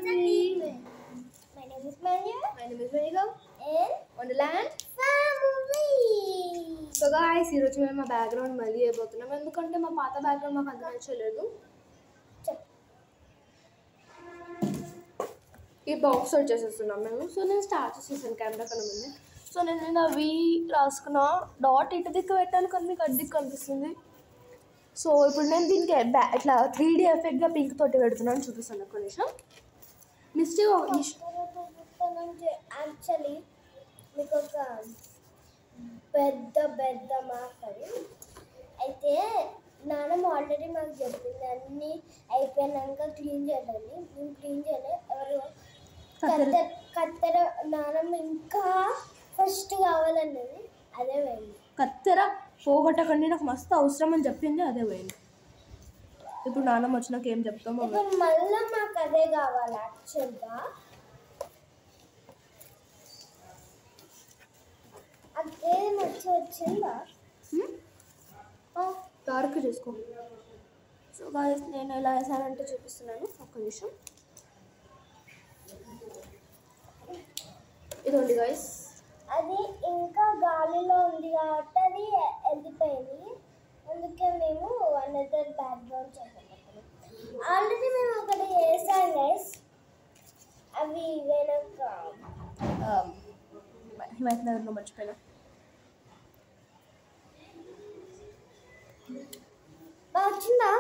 family. My name is Manya. My name is Venika. And Wonderland family. So guys ఈరోజు మేము మా background మళ్ళీ అయిపోతున్నాం ఎందుకంటే మా పాత బ్యాక్గ్రౌండ్ మాకు అంత నచ్చలేదు. ఈ బాక్స్ వచ్చేసేస్తున్నాం మేము. సో నేను స్టార్ట్ చేసేసాను కెమెరా కన్నా ముందు. సో నేను అవి రాసుకున్న డాట్ ఇటు దిక్కు పెట్టాను కానీ మీకు అటు దిక్కు కనిపిస్తుంది. సో ఇప్పుడు నేను దీనికి ఇట్లా 3D ఎఫెక్ట్గా పింక్ తోటి పెడుతున్నాను, చూపిస్తాను ఒక నిమిషం. మిస్టేక్ యాక్చువల్లీ మీకు ఒక పెద్ద మార్క్ అది అయితే నాన్నమ్మ ఆల్రెడీ మాకు చెప్పింది అన్నీ అయిపోయినాక క్లీన్ చేయాలని. మేము క్లీన్ చేయలేదు. ఎవరు కత్తెర నాన్నమ్మ ఇంకా ఫస్ట్ కావాలన్నది అదే పోయింది. కత్తెర పోగొట్టకండి, నాకు మస్తు అవసరం అని చెప్పింది, అదే పోయింది. ఇప్పుడు నాన్నమ్మ వచ్చినాక ఏం చెప్తామో మళ్ళీ మాకు అదే కావాలి యాక్చువల్గా. అదే మంచి వచ్చిందా డార్క్ చేసుకో. సో గాయస్ నేను ఎలా వేసానంటే చూపిస్తున్నాను, ఒక్క నిమిషం. ఇదండి గాయస్, అది ఇంకా గాలిలో ఉంది కాబట్టి అది వెళ్ళిపోయింది. అందుకే మేము అనదర్ బ్యాక్గ్రౌండ్ చేసాము. ఆల్రెడీ మేము ఒకటి వేసాం గైస్. అవి వెనక హిమాయత్ నగర్లో మర్చిపోయినా. వచ్చిందా?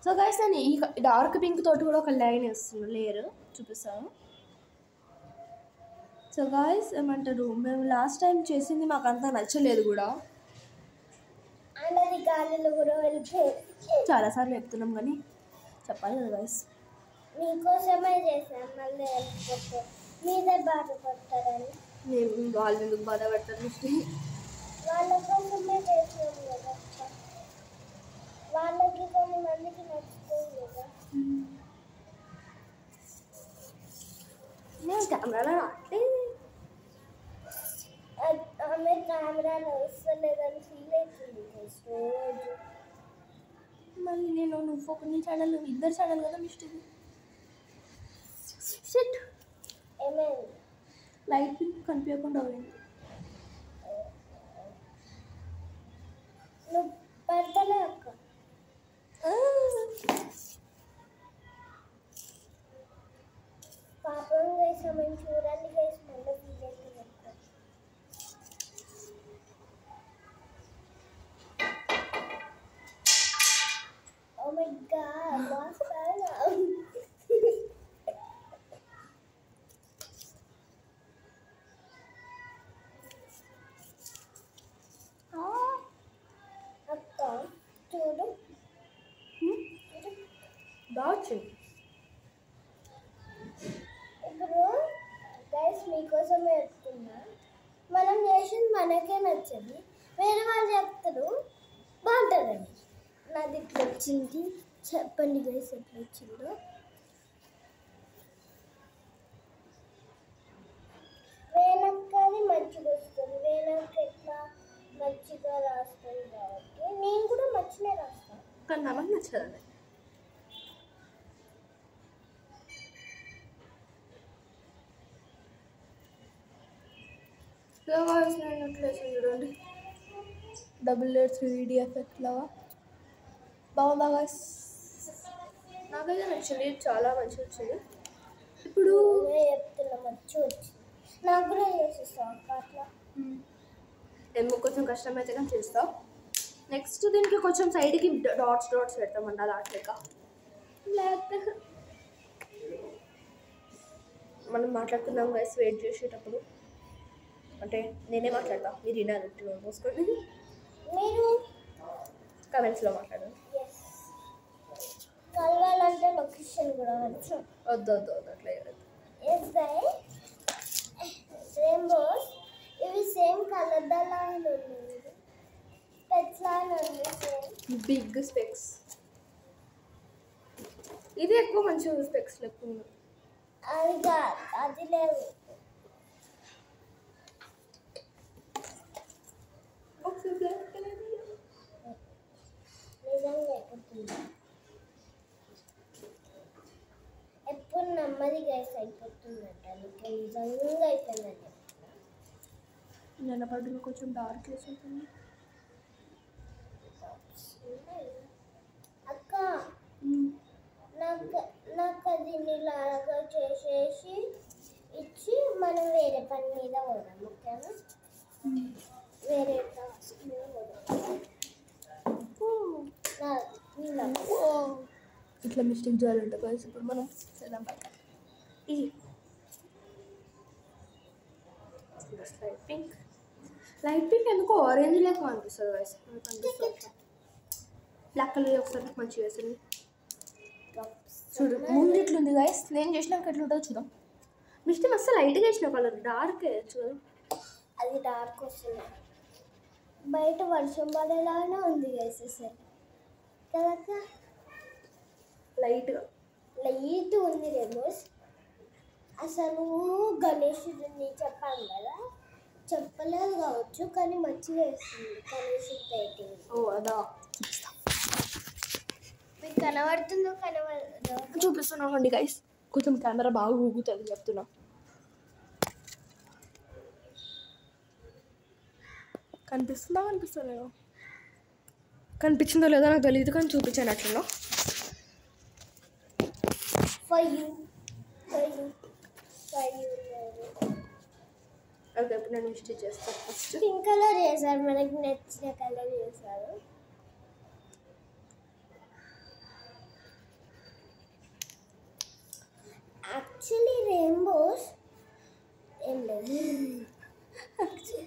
సో గైస్ నేను ఈ డార్క్ పింక్ తోటి కూడా ఒక లైన్ వేస్తున్నాను, లేయర్ చూపిస్తాను. సో గాయస్ ఏమంటారు, మేము లాస్ట్ టైం చేసింది మాకు అంతా నచ్చలేదు కూడా, అన్నది గాలిలో కూడా వెళ్ళిపోయింది. చాలాసార్లు చెప్తున్నాం కానీ చెప్పాలి కదా గాయస్. మీకోసమే చేసాం, మళ్ళీ వెళ్ళిపోతే మీదే బాధపడతారని. మేము వాళ్ళు ఎందుకు బాధపడతారు, వాళ్ళ కోసమే చేసాం కదా. వాళ్ళకి కొన్ని మందికి నచ్చుతుంది కదా. నేను కెమెరాలో అట్లే ఆమె కెమెరాలో వస్తలేదని ఫీల్ అవుతుంది రోజు. మళ్ళీ నువ్వు ఒక నీ ఛానల్, ఇద్దరు ఛానల్ కదా మిస్టేక్. షిట్, ఏమైంది? లైట్ పింక్ కనిపించకుండా పోయింది. నువ్వు పడతలే అక్క. పాపం వేసామని చూడండి వేసి మళ్ళీ ఫీల్ అవుతుంది అక్క. ఓ మై గాడ్, మాస్టర్ అక్క చూడు. బాగుంది. ఇప్పుడు గైస్ మీకోసమే చెప్తున్నా, మనం చేసింది మనకే నచ్చదు, వేరే వాళ్ళు చెప్తారు బాగుంటుందని. నాది ఇట్లా వచ్చింది, చెప్పండి గైస్ ఎట్లా వచ్చిందో. వేనక్కది మంచిగా వస్తుంది, వేనక్క ఎట్లా మంచిగా రాస్తుంది కాబట్టి నేను కూడా మంచిగా రాస్తాను. కానీ నాకు నచ్చదండి. నేను ఎట్లా వేసాను చూడండి, డబుల్ లేయర్ 3D ఎఫెక్ట్ లాగా బాగుందా గాయ్స్? నాకైతే నచ్చింది, చాలా మంచిగా వచ్చింది. ఇప్పుడు చెప్తున్నా మంచిగా వచ్చింది, నాకు కూడా చేసేస్తాను అట్లా. ఏమో కొంచెం కష్టమైతే కానీ చేస్తాం. నెక్స్ట్ దీనికి కొంచెం సైడ్కి డాట్స్ పెడతామంట, డాట్ లెక్క. లేకపోతే మనం మాట్లాడుతున్నాం గైస్ వెయిట్ చేసేటప్పుడు, అంటే నేనే మాట్లాడతా, మీరు వినాలి, మోసుకోండి. మీరు కమెంట్స్లో మాట్లాడండి. కలవాలంటే లొకేషన్ కూడా వచ్చు. వద్దు అట్లా రెయిన్బోస్ ఇవి సేమ్ కలర్ లాగానే ఉన్నాయి, స్పెక్స్ లాగానే ఉంది సేమ్. బిగ్ స్పెక్స్, ఇది ఎక్కువ మంచిగా స్పెక్స్ లెక్క ఉంది. అది లేదు. నిజంగా ఎక్కుతుంది. నమ్మది గైస్ అయిపోతుందంట, నీకు నిజంగా అయిపోయిందండి. నిన్న పడ్డలో కొంచెం డార్క్ వేసి ఉంటుంది. అక్క నాకు అది నీలాగా చేసేసి ఇచ్చి మనం వేరే పని మీద పోదాం, ఓకేనా? వేరే టాస్క్ మీద పోదాం. ఇట్లా మిస్టేక్ చేయాలంట గైస్. ఇప్పుడు మనం చేద్దాం బయట. ఇది లైట్ పింక్ ఎందుకో ఆరెంజ్ లేక అనిపిస్తుంది గైస్. మనకు అనిపిస్తుంది బ్లాక్ కలర్ ఒకసారి మంచిగా వేస్తుంది. చూడు ముందు ఇట్లుంది గైస్, నేను చేసినాక ఎట్లుంటుందో చూద్దాం. మిస్టేక్ మస్తు లైట్గా వేసిన కలర్, డార్క్ వేయచ్చు కదా. అది డార్క్ వస్తుంది, బయట వర్షం పడేలానే ఉంది గైస్ అసలు కదా. లైట్గా లైట్ ఉంది రేమోస్. అసలు గణేశుడిని చెప్పాను కదా, చెప్పలేదు కావచ్చు కానీ మంచిగా వేస్తుంది గణేశుడి పెయింటింగ్. ఓ అదా మీకు కనబడుతుందో కనబడదో చూపిస్తున్నానండి గైస్. కొంచెం కెమెరా బాగా ఊగుతుంది చెప్తున్నా. కనిపిస్తుందా కనిపిస్తలేదో, కనిపించిందో లేదో నాకు తెలియదు కానీ చూపించాను అట్లా. ఫర్ యూ ఓకే ఇప్పుడు నేను మిస్టేక్ చేస్తాను. ఫస్ట్ పింక్ కలర్ చేశారు, మనకి నచ్చిన కలర్ చేశారు. యాక్చువల్లీ రెయిన్బోస్ ఏం లేదు, మంచిగా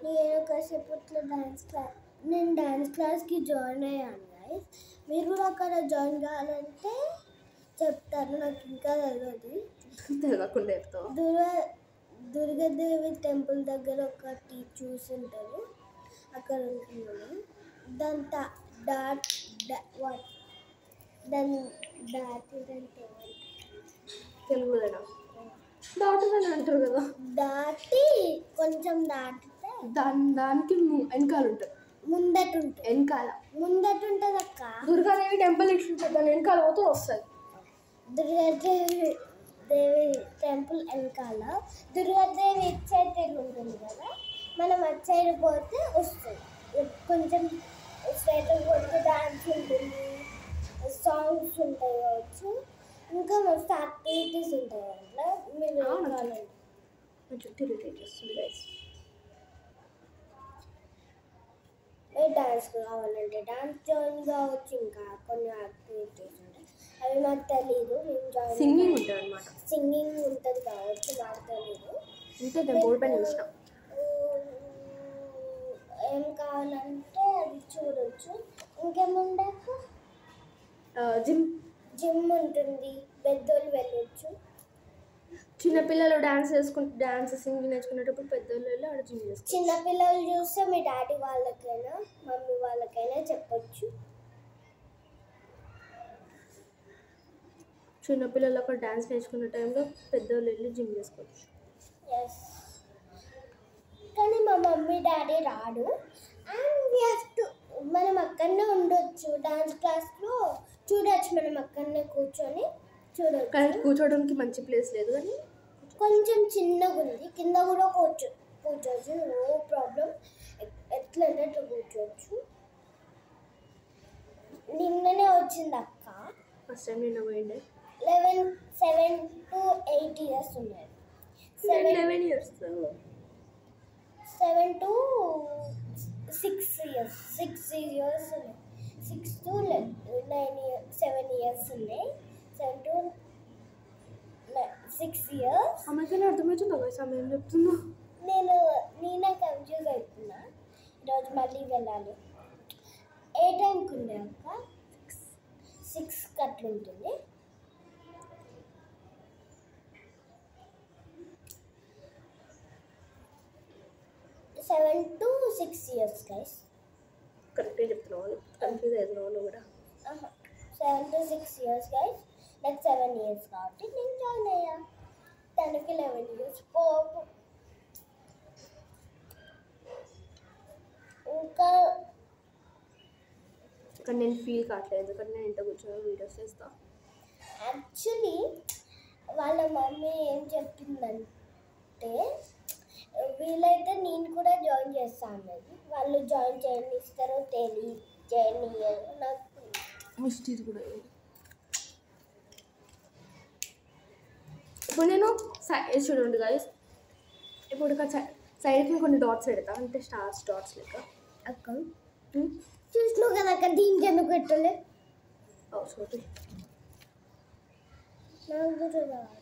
నేను కాసేపట్లో నేను డాన్స్ క్లాస్కి జాయిన్ అయ్యాను గైస్. మీరు కూడా అక్కడ జాయిన్ కావాలంటే చెప్తారు, నాకు ఇంకా తెలియదు. తెలియకుండా చెప్తావా? దుర్గాదేవి టెంపుల్ దగ్గర ఒకటి చూసి ఉంటారు, అక్కడ ఉంటున్నాను. తెలుగుదేనా దాటుదని అంటారు కదా, దాటి కొంచెం దాటితే దానికి వెనకాల ఉంటుంది, ముందట ఉంటుంది, వెనకాల ముందట ఉంటుంది అక్క. దుర్గాదేవి టెంపుల్ ఇట్లా దాని వెనకాల పోతే వస్తుంది. దుర్గాదేవి టెంపుల్ వెనకాల దుర్గాదేవి ఇటు సైడ్ తిరిగి ఉంటుంది కదా, మనం అటు సైడ్ పోతే వస్తుంది. కొంచెం స్ట్రైట్గా పోతే డాన్స్ ఉంటుంది, సాంగ్స్ ఉంటాయి కావచ్చు, ఇంకా మస్తు యాక్టివిటీస్ ఉంటాయి అట్లా. మీరు డాన్స్ కావాలంటే డాన్స్ జాయిన్ కావచ్చు, ఇంకా కొన్ని యాక్టివిటీస్ ఉంటాయి అవి నాకు తెలీదు. మేము జాయిన్ సింగింగ్ ఉంటుంది అనమాట, సింగింగ్ ఉంటుంది కావచ్చు, నాకు తెలీదు. ఉంటుంది బోర్డు పైన చూసిన. ఏం కావాలంటే అది చూడొచ్చు. ఇంకేముండే జిమ్ ఉంటుంది, పెద్దోళ్ళు వెళ్ళొచ్చు. చిన్నపిల్లలు డాన్స్ సింగింగ్ నేర్చుకునేటప్పుడు పెద్దోళ్ళు వెళ్ళి ఆడ జిమ్ చేసుకోవచ్చు. చిన్నపిల్లలు చూస్తే మీ డాడీ వాళ్ళకైనా మమ్మీ వాళ్ళకైనా చెప్పొచ్చు. చిన్నపిల్లలు అక్కడ డాన్స్ నేర్చుకునే టైంలో పెద్దోళ్ళు వెళ్ళి జిమ్ చేసుకోవచ్చు. ఎస్, కానీ మా మమ్మీ డాడీ రాడు. అండ్ మనం అక్కడనే ఉండొచ్చు, డాన్స్ క్లాస్లో చూడొచ్చు, మనం అక్కడనే కూర్చొని చూడొచ్చు. కానీ కూర్చోవడానికి మంచి ప్లేస్ లేదు, కానీ కొంచెం చిన్నగా ఉంది, కింద కూడా కూర్చోవచ్చు, నో ప్రాబ్లం. ఎట్లా అంటే అట్లా కూర్చోవచ్చు. నిన్ననే వచ్చింది అక్క, ఫస్ట్ టైం నిన్న పోయిండే. 7 to 8 years ఉన్నాయి. 11 years 7 to 6 years 6 to 9 years 7 years ఉన్నాయి. 7 to 6 years. అమ్మాయికి అర్థమవుతుందా సమయం చెప్తున్నా? నేనే కన్ఫ్యూజ్ అవుతున్నా. ఈరోజు మళ్ళీ వెళ్ళాలి. ఏ టైంకి ఉండే అక్క? 6కి అట్లా ఉంటుంది. Seven to 6 years guys. కరెక్ట్గా చెప్తున్నావు, కన్ఫ్యూజ్ అవుతున్నావు నువ్వు కూడా. 7 to 6 years గైస్. నాకు 7 years కాబట్టి నేను జాయిన్ అయ్యా. తనకి 11 years. పోపు ఇంకా కానీ నేను ఫీల్ కావట్లేదు ఎందుకంటే నేను ఇంత కూర్చొని వీడియోస్ చేస్తాను. యాక్చువల్లీ వాళ్ళ మమ్మీ ఏం చెప్పిందంటే వీలైతే నేను కూడా జాయిన్ చేస్తాను అన్నది. వాళ్ళు జాయిన్ చేయనిస్తారో చేయనియరో నాకు మిస్టీస్ కూడా ఇప్పుడు నేను చూడండి గాయస్, ఇప్పుడు ఇక్కడ సైడ్కి కొన్ని డాట్స్ పెడతా, అంటే స్టార్స్ డాట్స్ లెక్క. అక్క చూసినావు కదా అక్క, దీనికి ఎందుకు పెట్టలే? సారీ, నాకు కూడా రాదు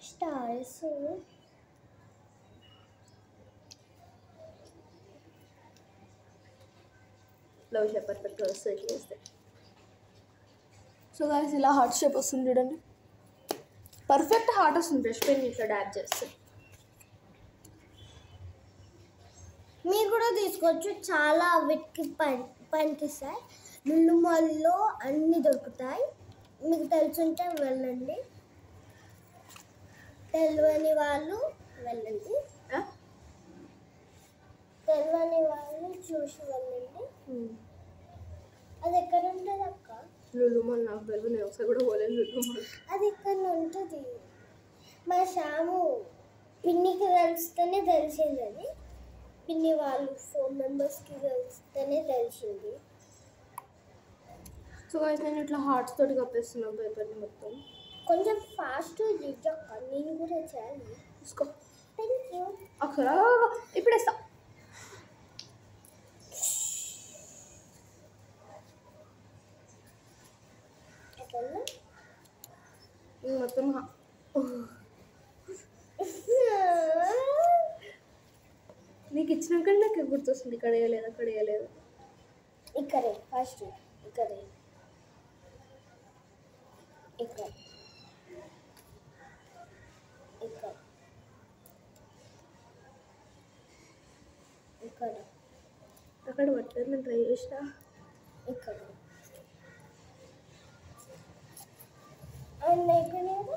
స్టార్స్. లవ్ షేప్ పర్ఫెక్ట్గా వస్తుంది ఇట్లా వేస్తే. సో గాయస్ ఇలా హార్ట్ షేప్ వస్తుంది చూడండి, పర్ఫెక్ట్ హార్ట్ వస్తుంది బ్రష్ పెన్ ఇట్లా డ్యాప్ చేస్తే. మీరు కూడా తీసుకోవచ్చు, చాలా వీటికి పనికిస్తాయి. లులు మాల్లో అన్నీ దొరుకుతాయి, మీకు తెలుసుంటే వెళ్ళండి, తెలియని వాళ్ళు వెళ్ళండి, తెలియని వాళ్ళు చూసి వెళ్ళండి. అది ఎక్కడ ఉంటుంది అక్క? లులు మాల్ నాకు తెలియదు, నేను ఒకసారి కూడా పోలేదు లులు మాల్. అది ఇక్కడ ఉంటుంది. మా శ్యాము పిన్నికి తెలిస్తేనే తెలిసింది, అది పిన్ని వాళ్ళు 4 మెంబర్స్కి తెలిస్తేనే తెలిసింది. సో గైస్ నేను ఇట్లా హార్ట్స్ తోటి కప్పేస్తున్నాను పేపర్ని మొత్తం. కొంచెం ఫాస్ట్ అక్క, నేను కూడా చేయాలి. తీసుకో, థ్యాంక్ యూ. అక్కడ ఇప్పుడు వేస్తా. మొత్తం నీకు ఇచ్చినాక నాకు గుర్తొస్తుంది, ఇక్కడ వేయలేదు అక్కడ వేయలేదు. ఇక్కడే ఫస్ట్, ఇక్కడే, ఇక్కడ, ఇక్కడ, ఇక్కడ, అక్కడ పట్టలేదు, నేను ట్రై చేసిన. ఇక్కడ అండ్ అయిపోయినాయి.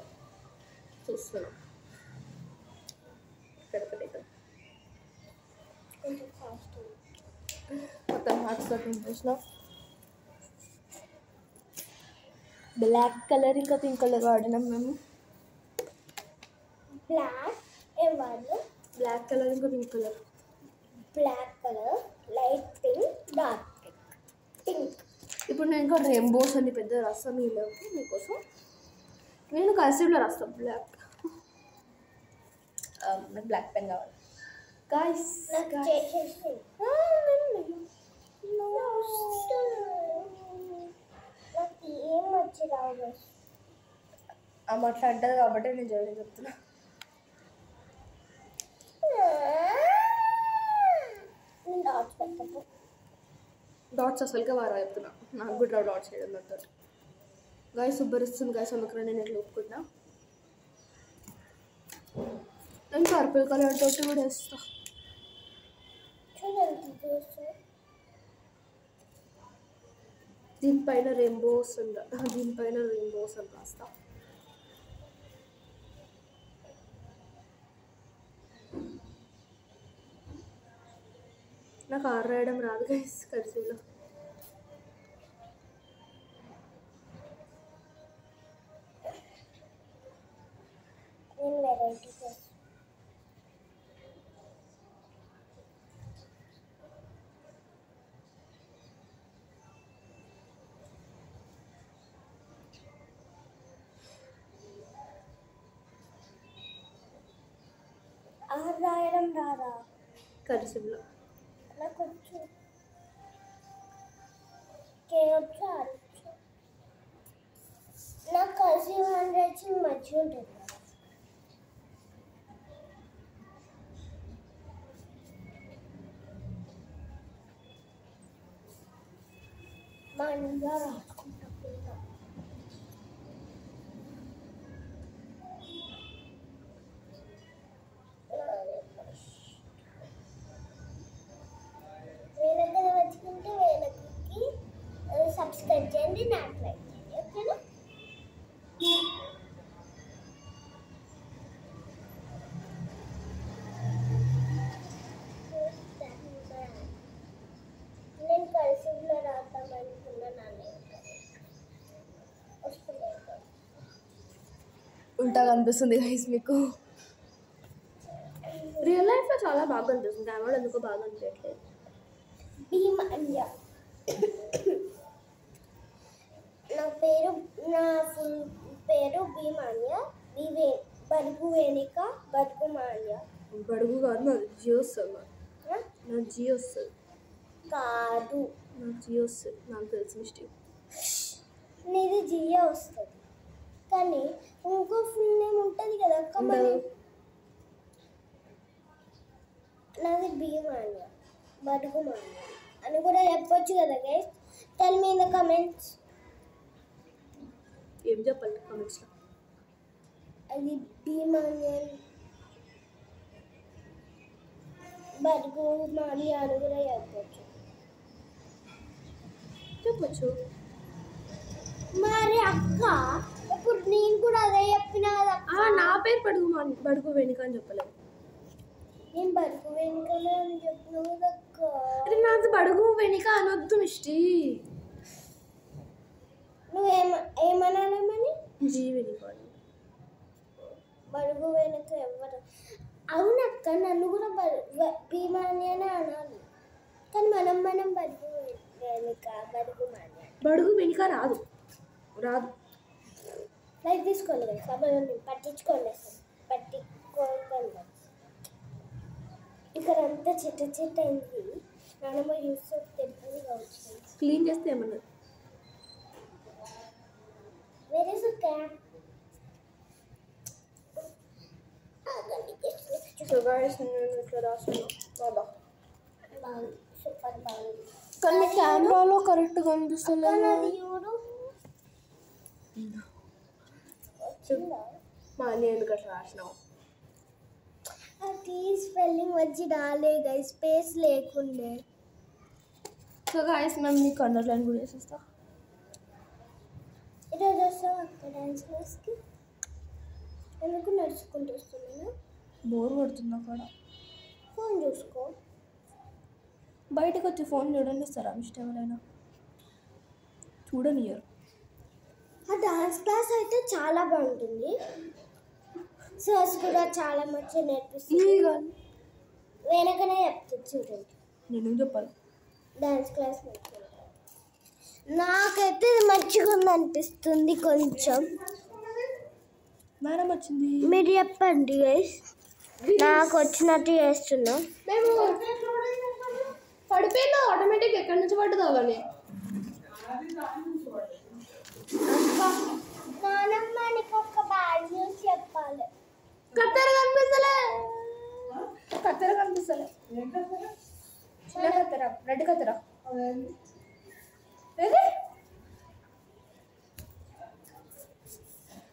చూస్తున్నాను ఇక్కడ ఇక్కడ కొంచెం ఫాస్ట్. మొత్తం హార్ట్స్ తోటి నింపేసిన. బ్లాక్ కలర్ ఇంకా పింక్ కలర్ వాడినాం మేము. బ్లాక్ ఏం వాడు? బ్లాక్ కలర్ ఇంకా pink colour. Black colour, light pink, dark pink. ఇప్పుడు నేను ఇంకా రెయిన్బోస్ అని పెద్ద రాస్తాను వీళ్ళకి మీకోసం. నేను కర్సివ్లో రాస్తాను బ్లాక్. నాకు బ్లాక్ పెన్ కావాలి గాయస్. నాకు చేసేసి నాకు ఏం వచ్చి రావు. ఆమె అట్లా అంటది కాబట్టి నేను జల్దీ చెప్తున్నా. నేను డాట్స్ పెట్టకు. డాట్స్ అసలుగా వారా చెప్తున్నా, నాకు కూడా డాట్స్ చేయడం దాంతో. గాయస్ ఉబ్బరిస్తుంది గాయస్, అందుకని నేను ఇట్లా ఒప్పుకుంటా. నేను పర్పుల్ కలర్ తోటి కూడా వేస్తా. దీనిపైన రెయిన్బోస్ దీనిపైన రెయిన్బోస్ అని రాస్తా. నాకు ఆర్ రాయడం రాదు గైస్ కర్సివ్లో. నేను వెరైటీ చేస్తాను. ఆర్ రాయడం రాదా? కర్సివ్లో నాకు వచ్చు, కే వచ్చు, ఆర్ వచ్చు. నాకు కర్సివ్ హ్యాండ్ రైటింగ్ మంచిగా ఉంటుంది. మా ఇంట్లో రాసుకుంటా పిల్ల. వేలకైనా వచ్చుకుంటే వేలకి సబ్స్క్రైబ్ చేయండి, నాకు లైక్ చేయండి, ఓకేనా? ఉల్టా కనిపిస్తుంది గైస్ మీకు. రియల్ లైఫ్లో చాలా బాగా కనిపిస్తుంది, కెమెరా ఎందుకో బాగా అనిపించట్లేదు. భీమాన్య. నా ఫుల్ పేరు భీమాన్య. బడుగు వేణిక బడుగు మాన్య. బడుగు కాదు, నాది జియో వస్తుంది. నా జియో వస్తుంది కాదు, నాకు జియో వస్తుంది, నాకు తెలిసిన మిస్టేక్. నీది జియో వస్తుంది కానీ ఇంకో ఫుల్ నేమ్ ఉంటుంది కదా అక్క. మరి నాది భీమాన్య బడుగు మాన్య అని కూడా చెప్పొచ్చు కదా guys. Tell me in the comments. ఏం చెప్పాలి కామెంట్స్లో? అది భీమాన్య బడుగు మాన్య అని కూడా చెప్పొచ్చు. మరి అక్క ఇప్పుడు నేను కూడా అదే చెప్పినా కదా. నా పేరు బడుగు వెనుక అని చెప్పలేదు. నేను బడుగు వెనుకనే అని చెప్పిన కదా అక్క. అరే నాకు బడుగు వెనుక అనొద్దు మిస్టీ. నువ్వేమనాలేమని? జీ వెనుక బడుగు వెనుక ఎవరు? అవునక్క, నన్ను కూడా భీమాన్య అని అనాలి కానీ మనం బడుగు వెనుక బడుగు మాన్య. బడుగు వెనుక రాదు. లైక్ తీసుకోండి కదా సమయం పట్టించుకోండి ఇక్కడ అంతా చెట్ట అయింది. నానమ్మ చూస్తే తెలిసింది కావచ్చు. క్లీన్ చేస్తే ఏమన్నా వేరే సో గైస్ నేను ఇట్లా రాస్తున్నా బాబా. సూపర్ బాగుంది కానీ కెమెరాలో కరెక్ట్ కనిపిస్తుంది. నేను ఎందుకు అట్లా రాసినావు? అది స్పెల్లింగ్ వచ్చి రాలే గైస్, స్పేస్ లేకుండే. సో గైస్ మేము మీకు అండర్లైన్ కూడా చేసేస్తా. ఈరోజు వస్తావు అక్క డాన్స్ క్లాస్కి? ఎందుకు నడుచుకుంటూ వస్తున్నాను? బోర్ కొడుతుంది అక్కడ. ఫోన్ చూసుకో. బయటకు వచ్చి ఫోన్ చూడండి ఇస్తారా మిస్టర్ ఎవరైనా? చూడనియరు. ఆ డాన్స్ క్లాస్ అయితే చాలా బాగుంటుంది. సార్స్ కూడా చాలా మంచిగా నేర్పిస్తుంది. వెనకనే చెప్తుంది చూడండి. నేను చెప్పాలి డాన్స్ క్లాస్ నాకైతే ఇది మంచిగా ఉంది అనిపిస్తుంది కొంచెం. మేడం వచ్చింది. మీరు చెప్పండి గైస్, నాకు వచ్చినట్టు చేస్తున్నా. మేము పడిపోయిందా ఆటోమేటిక్? ఎక్కడి నుంచి పడ్డదా అని నానమ్మ నీకు ఒక బ్యాడ్ న్యూస్ చెప్పాలి. కత్తెర కనిపిస్తలే. చిన్న కత్తెర, రెడ్ కత్తెర.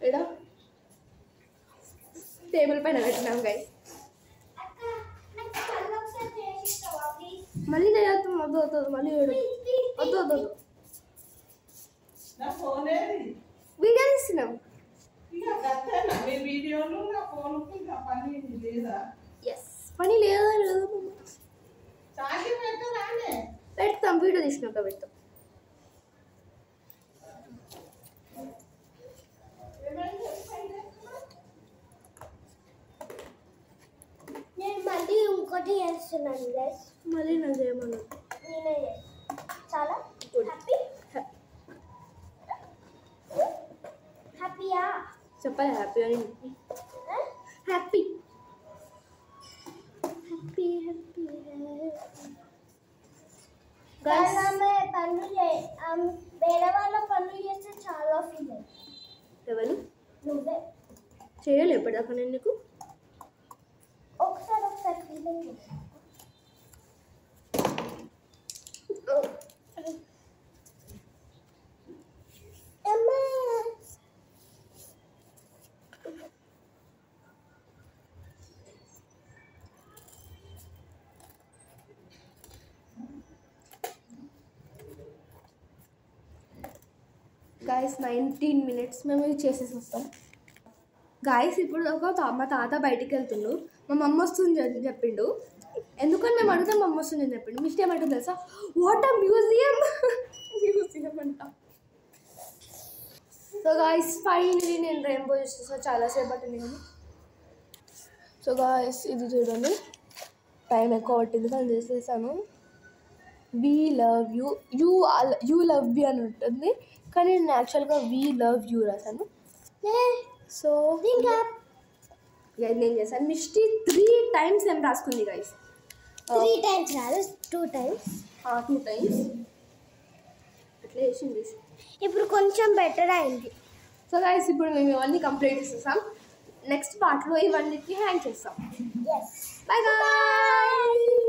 ఎడా టేబుల్ పైన పెట్టినాం గైస్. మళ్ళీ నేను వద్దు మళ్ళీ వద్దు వీడియో తీస్తున్నాం. ఎస్ పని లేదా? పెడతాం, వీడియో తీసినాక పెడతాం. నేను మళ్ళీ ఇంకోటి చేస్తున్నాను గైస్. మళ్ళీ నాకు చేయమన్నా. నేనే చాలా హ్యాపీయా చెప్పాలి హ్యాపీ అని. హ్యాపీ వేరే వాళ్ళ పనులు చేస్తే చాలా ఫీల్ అయ్యి. ఎవరు? నువ్వే చేయలే ఎప్పటిదాకా నేను నీకు. ఒకసారి ఫీల్ అయ్యి. గాయస్ 19 minutes మేము ఇది చేసేసి వస్తాం. గాయస్ ఇప్పుడు మా తాత బయటికి వెళ్తుండు, మా మమ్మ వస్తుంది అని చెప్పిండు. ఎందుకని మేము అడిగితే మా అమ్మ వస్తుంది అని చెప్పిండు. మిస్టేక్ ఏమంటుంది తెలుసా? వాట్ అ మ్యూజియం అంట. సో గాయస్ ఫైనలీ నేను రెయిన్బో చూసేసాను, చాలాసేపు పట్టింది కానీ. సో గాయస్ ఇది చూడండి, టైం ఎక్కువ పట్టింది కానీ చేసేసాను. We love you, you love you అని ఉంటుంది కానీ నేను యాక్చువల్గా వీ లవ్ యూ రాశాను. సో ఇంకా నేను చేశాను. మిస్టీ 3 times ఏం రాసుకుంది గైస్. 3 times రాదు, 2 times. 2 times అట్లా వేసింది. ఇప్పుడు కొంచెం బెటర్ అయింది. సో గైస్ ఇప్పుడు మేము ఇవన్నీ కంప్లీట్ చేసేసాం. నెక్స్ట్ పార్ట్లో ఇవన్నిటిని హ్యాంగ్ చేస్తాం. Yes. Bye guys.